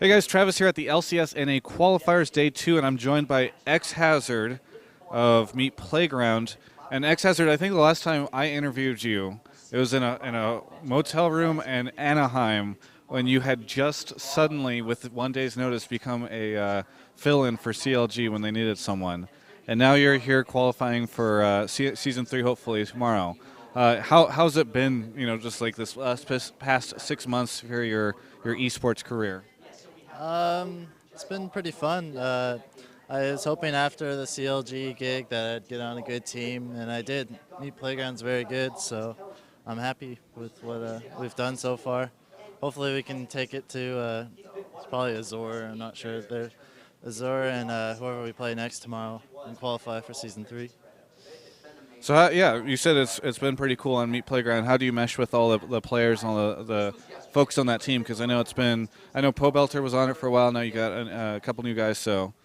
Hey guys, Travis here at the LCS NA Qualifiers Day 2, and I'm joined by XHazzard of Meet Playground. And XHazzard, I think the last time I interviewed you, it was in a motel room in Anaheim when you had just suddenly, with one day's notice, become a fill-in for CLG when they needed someone. And now you're here qualifying for Season 3 hopefully tomorrow. How's it been, just like this past 6 months for your esports career? It's been pretty fun. I was hoping after the CLG gig that I'd get on a good team, and I did. Meet Playground's very good, so I'm happy with what we've done so far. Hopefully we can take it to it's probably Azure. I'm not sure. They're Azure and whoever we play next tomorrow and qualify for Season 3. So yeah, you said it's been pretty cool on Meet Playground. How do you mesh with all the players and all the folks on that team? Because I know Pobelter was on it for a while. Now you got a couple new guys. So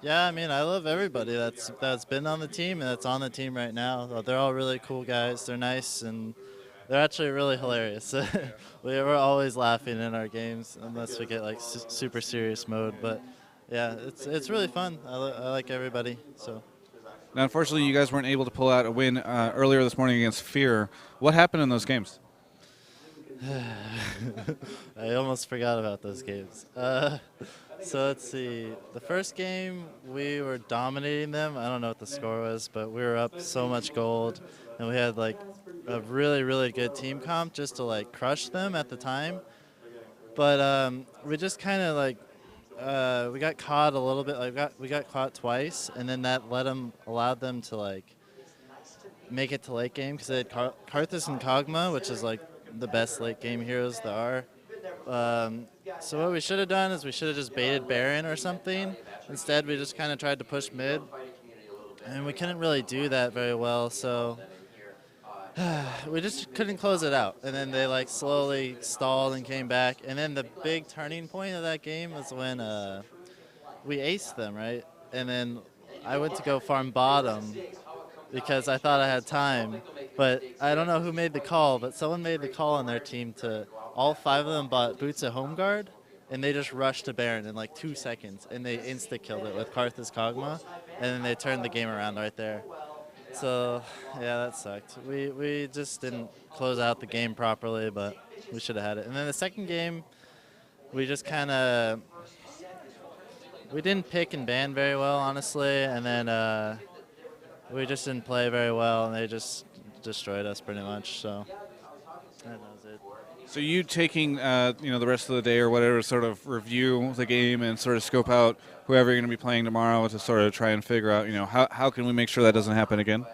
Yeah, I mean, I love everybody that's been on the team and that's on the team right now. They're all really cool guys. They're nice and they're actually really hilarious. We're always laughing in our games unless we get like super serious mode. But yeah, it's really fun. I like everybody. So. now, unfortunately, you guys weren't able to pull out a win earlier this morning against Fear. What happened in those games? I almost forgot about those games. So let's see. The first game, we were dominating them. I don't know what the score was, but we were up so much gold, and we had like a really, really good team comp just to like crush them at the time. But we just kind of like we got caught a little bit. Like we got caught twice, and then that allowed them to like make it to late game because they had Karthus and Kog'Maw, which is like the best late game heroes there are. So what we should have done is we should have just baited Baron or something. Instead, we just kind of tried to push mid, and we couldn't really do that very well. So we just couldn't close it out. And then they like slowly stalled and came back. And then the big turning point of that game was when we aced them, right? And then I went to go farm bottom because I thought I had time. But I don't know who made the call, but someone made the call on their team to all 5 of them bought boots at home guard, and they just rushed to Baron in like 2 seconds, and they insta-killed it with Karthus Kog'Maw, and then they turned the game around right there. So, yeah, that sucked. We just didn't close out the game properly, but we should have had it. And then the second game, we just kind of we didn't pick and ban very well, honestly, and then we just didn't play very well, and they just destroyed us pretty much. So that was it. So you taking the rest of the day or whatever to sort of review the game and sort of scope out whoever you're going to be playing tomorrow to sort of try and figure out how can we make sure that doesn't happen again?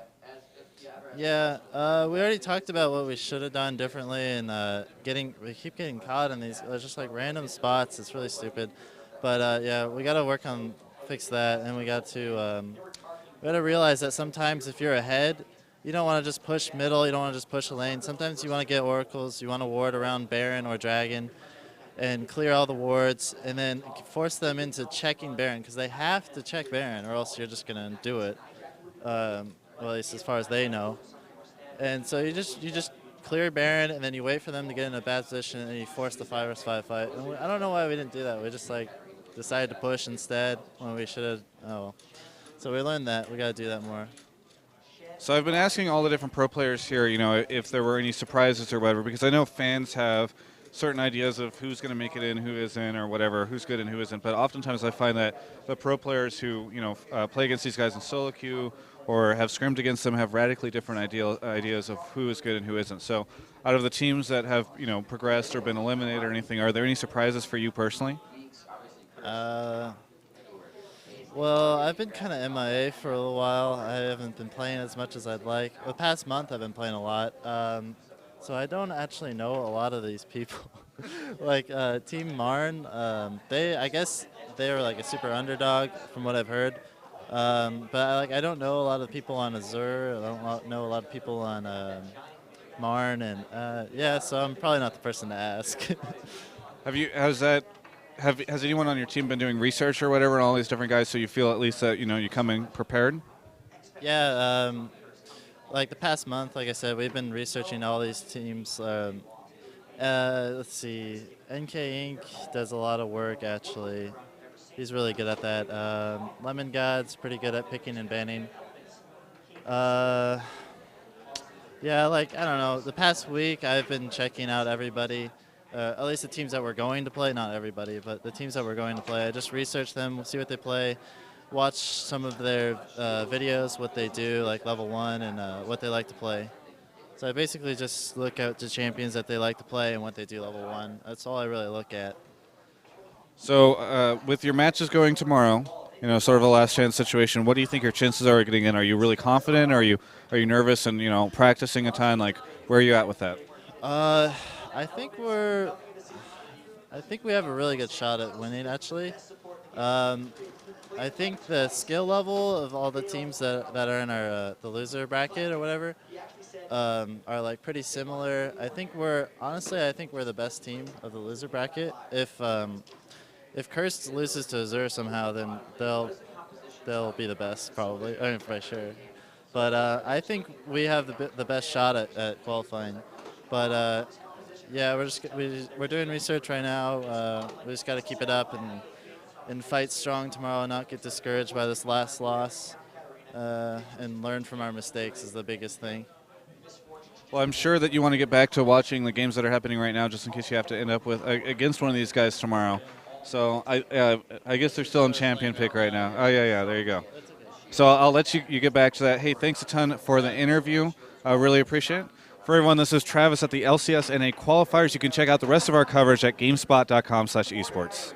Yeah, we already talked about what we should have done differently, and we keep getting caught in these just like random spots. It's really stupid, but yeah, we got to work on fix that, and we got to realize that sometimes if you're ahead, you don't want to just push middle, you don't want to just push a lane. Sometimes you want to get oracles, you want to ward around Baron or Dragon and clear all the wards and then force them into checking Baron because they have to check Baron or else you're just going to do it, well, at least as far as they know. And so you just clear Baron and then you wait for them to get in a bad position and you force the 5vs5 fight. And I don't know why we didn't do that. We just like decided to push instead when we should have. Oh, well. So we learned that. We got to do that more. So I've been asking all the different pro players here, if there were any surprises or whatever, because I know fans have certain ideas of who's going to make it in, who isn't, or whatever, who's good and who isn't. But oftentimes I find that the pro players who, play against these guys in solo queue or have scrimmed against them have radically different ideas of who is good and who isn't. So out of the teams that have, progressed or been eliminated or anything, are there any surprises for you personally? Well, I've been kind of MIA for a little while. I haven't been playing as much as I'd like. The past month I've been playing a lot, so I don't actually know a lot of these people. Like Team Marn, I guess they were like a super underdog from what I've heard. But I don't know a lot of people on Azure. I don't know a lot of people on Marn, and yeah, so I'm probably not the person to ask. Has anyone on your team been doing research or whatever on all these different guys so you feel at least that, you come in prepared? Yeah, like the past month, like I said, we've been researching all these teams, Let's see. NK Inc. does a lot of work, actually. He's really good at that. Lemon God's pretty good at picking and banning. Yeah, like, I don't know. The past week, I've been checking out everybody, at least the teams that we're going to play. Not everybody, but the teams that we're going to play. I just research them, see what they play, watch some of their videos, what they do, like level 1, and what they like to play. So I basically just look at the champions that they like to play and what they do level 1. That's all I really look at. So with your matches going tomorrow, sort of a last chance situation, what do you think your chances are of getting in? Are you really confident? Are you nervous and practicing a ton? Like, where are you at with that? I think we have a really good shot at winning, actually. I think the skill level of all the teams that are in our the loser bracket or whatever are like pretty similar. I think we're the best team of the loser bracket. If Cursed loses to Azure somehow, then they'll be the best, probably. I mean, for sure. But I think we have the best shot at qualifying. But yeah, we're doing research right now. We just got to keep it up and fight strong tomorrow, and not get discouraged by this last loss, and learn from our mistakes is the biggest thing. Well, I'm sure that you want to get back to watching the games that are happening right now, just in case you have to end up with against one of these guys tomorrow. So I guess they're still in champion pick right now. Oh yeah, there you go. So I'll let you get back to that. Hey, thanks a ton for the interview. I really appreciate it. For everyone, this is Travis at the LCS NA qualifiers. You can check out the rest of our coverage at gamespot.com/esports.